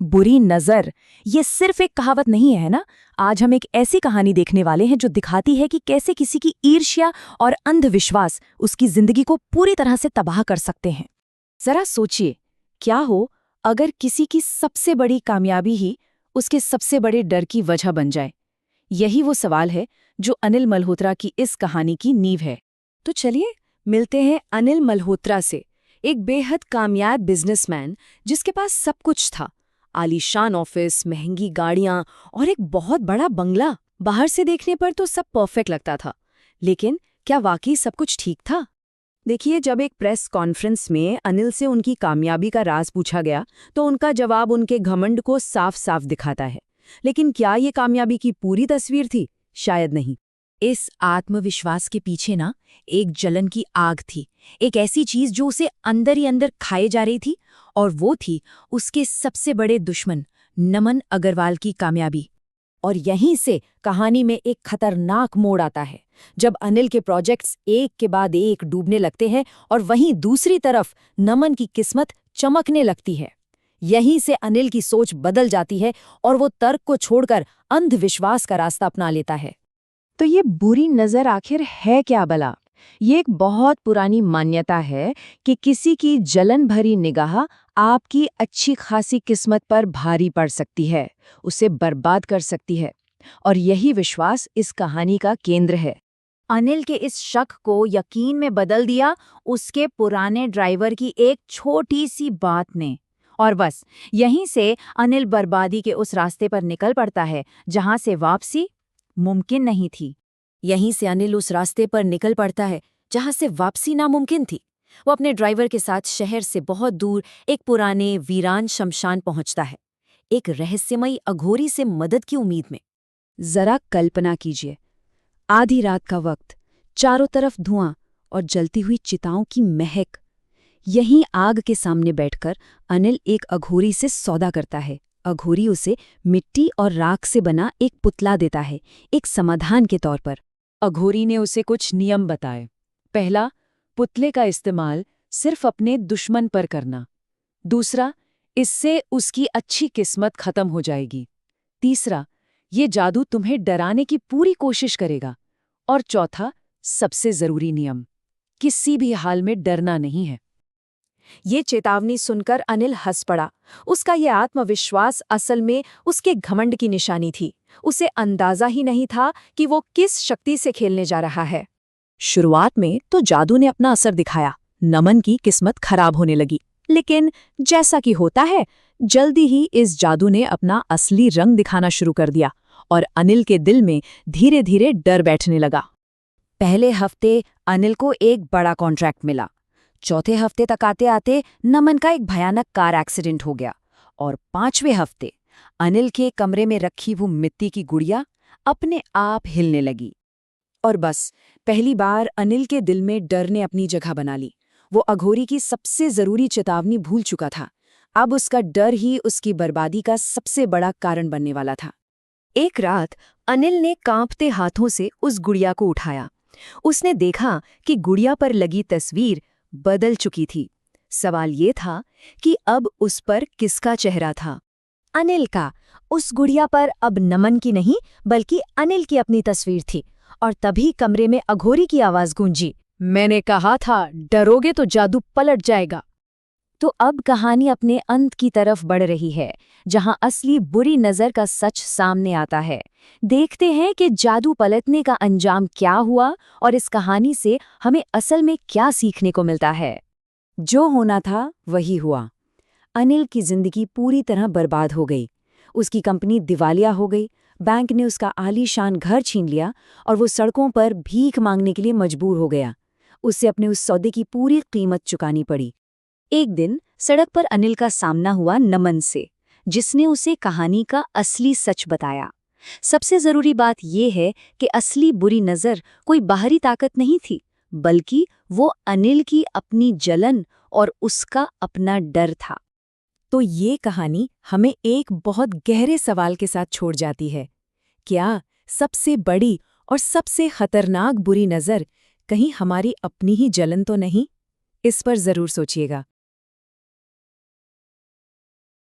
बुरी नजर, ये सिर्फ एक कहावत नहीं है ना। आज हम एक ऐसी कहानी देखने वाले हैं जो दिखाती है कि कैसे किसी की ईर्ष्या और अंधविश्वास उसकी जिंदगी को पूरी तरह से तबाह कर सकते हैं। जरा सोचिए, क्या हो अगर किसी की सबसे बड़ी कामयाबी ही उसके सबसे बड़े डर की वजह बन जाए। यही वो सवाल है जो अनिल मल्होत्रा की इस कहानी की नींव है। तो चलिए मिलते हैं अनिल मल्होत्रा से, एक बेहद कामयाब बिजनेसमैन जिसके पास सब कुछ था। आलीशान ऑफिस, महंगी गाड़ियां और एक बहुत बड़ा बंगला। बाहर से देखने पर तो सब परफेक्ट लगता था, लेकिन क्या वाकई सब कुछ ठीक था? देखिए, जब एक प्रेस कॉन्फ्रेंस में अनिल से उनकी कामयाबी का राज पूछा गया तो उनका जवाब उनके घमंड को साफ साफ दिखाता है। लेकिन क्या ये कामयाबी की पूरी तस्वीर थी? शायद नहीं। इस आत्मविश्वास के पीछे ना एक जलन की आग थी, एक ऐसी चीज जो उसे अंदर ही अंदर खाए जा रही थी, और वो थी उसके सबसे बड़े दुश्मन नमन अग्रवाल की कामयाबी। और यहीं से कहानी में एक खतरनाक मोड़ आता है, जब अनिल के प्रोजेक्ट्स एक के बाद एक डूबने लगते हैं और वहीं दूसरी तरफ नमन की किस्मत चमकने लगती है। यहीं से अनिल की सोच बदल जाती है और वो तर्क को छोड़कर अंधविश्वास का रास्ता अपना लेता है। तो ये बुरी नजर आखिर है क्या भला? ये एक बहुत पुरानी मान्यता है कि किसी की जलन भरी निगाह आपकी अच्छी खासी किस्मत पर भारी पड़ सकती है, उसे बर्बाद कर सकती है। और यही विश्वास इस कहानी का केंद्र है। अनिल के इस शक को यकीन में बदल दिया उसके पुराने ड्राइवर की एक छोटी सी बात ने। और बस यहीं से अनिल बर्बादी के उस रास्ते पर निकल पड़ता है जहां से वापसी मुमकिन नहीं थी। यहीं से अनिल उस रास्ते पर निकल पड़ता है जहां से वापसी नामुमकिन थी। वो अपने ड्राइवर के साथ शहर से बहुत दूर एक पुराने वीरान शमशान पहुंचता है, एक रहस्यमयी अघोरी से मदद की उम्मीद में। जरा कल्पना कीजिए, आधी रात का वक्त, चारों तरफ धुआं और जलती हुई चिताओं की महक। यहीं आग के सामने बैठकर अनिल एक अघोरी से सौदा करता है। अघोरी उसे मिट्टी और राख से बना एक पुतला देता है, एक समाधान के तौर पर। अघोरी ने उसे कुछ नियम बताए। पहला, पुतले का इस्तेमाल सिर्फ अपने दुश्मन पर करना। दूसरा, इससे उसकी अच्छी किस्मत खत्म हो जाएगी। तीसरा, ये जादू तुम्हें डराने की पूरी कोशिश करेगा। और चौथा, सबसे जरूरी नियम, किसी भी हाल में डरना नहीं है। ये चेतावनी सुनकर अनिल हंस पड़ा। उसका ये आत्मविश्वास असल में उसके घमंड की निशानी थी। उसे अंदाजा ही नहीं था कि वो किस शक्ति से खेलने जा रहा है। शुरुआत में तो जादू ने अपना असर दिखाया, नमन की किस्मत खराब होने लगी। लेकिन जैसा कि होता है, जल्दी ही इस जादू ने अपना असली रंग दिखाना शुरू कर दिया और अनिल के दिल में धीरे धीरे डर बैठने लगा। पहले हफ्ते अनिल को एक बड़ा कॉन्ट्रैक्ट मिला। चौथे हफ्ते तक आते आते नमन का एक भयानक कार एक्सीडेंट हो गया। और 5वें हफ्ते अनिल के कमरे में रखी वो मिट्टी की गुड़िया अपने आप हिलने लगी। और बस पहली बार अनिल के दिल में डर ने अपनी जगह बना ली। वो अघोरी की सबसे जरूरी चेतावनी भूल चुका था। अब उसका डर ही उसकी बर्बादी का सबसे बड़ा कारण बनने वाला था। एक रात अनिल ने कांपते हाथों से उस गुड़िया को उठाया। उसने देखा कि गुड़िया पर लगी तस्वीर बदल चुकी थी। सवाल ये था कि अब उस पर किसका चेहरा था? अनिल का। उस गुड़िया पर अब नमन की नहीं बल्कि अनिल की अपनी तस्वीर थी। और तभी कमरे में अघोरी की आवाज गूंजी, मैंने कहा था डरोगे तो जादू पलट जाएगा। तो अब कहानी अपने अंत की तरफ बढ़ रही है, जहां असली बुरी नजर का सच सामने आता है। देखते हैं कि जादू पलटने का अंजाम क्या हुआ और इस कहानी से हमें असल में क्या सीखने को मिलता है। जो होना था वही हुआ। अनिल की जिंदगी पूरी तरह बर्बाद हो गई। उसकी कंपनी दिवालिया हो गई, बैंक ने उसका आलीशान घर छीन लिया और वो सड़कों पर भीख मांगने के लिए मजबूर हो गया। उसे अपने उस सौदे की पूरी कीमत चुकानी पड़ी। एक दिन सड़क पर अनिल का सामना हुआ नमन से, जिसने उसे कहानी का असली सच बताया। सबसे जरूरी बात यह है कि असली बुरी नजर कोई बाहरी ताकत नहीं थी, बल्कि वो अनिल की अपनी जलन और उसका अपना डर था। तो ये कहानी हमें एक बहुत गहरे सवाल के साथ छोड़ जाती है। क्या सबसे बड़ी और सबसे खतरनाक बुरी नजर कहीं हमारी अपनी ही जलन तो नहीं? इस पर जरूर सोचिएगा।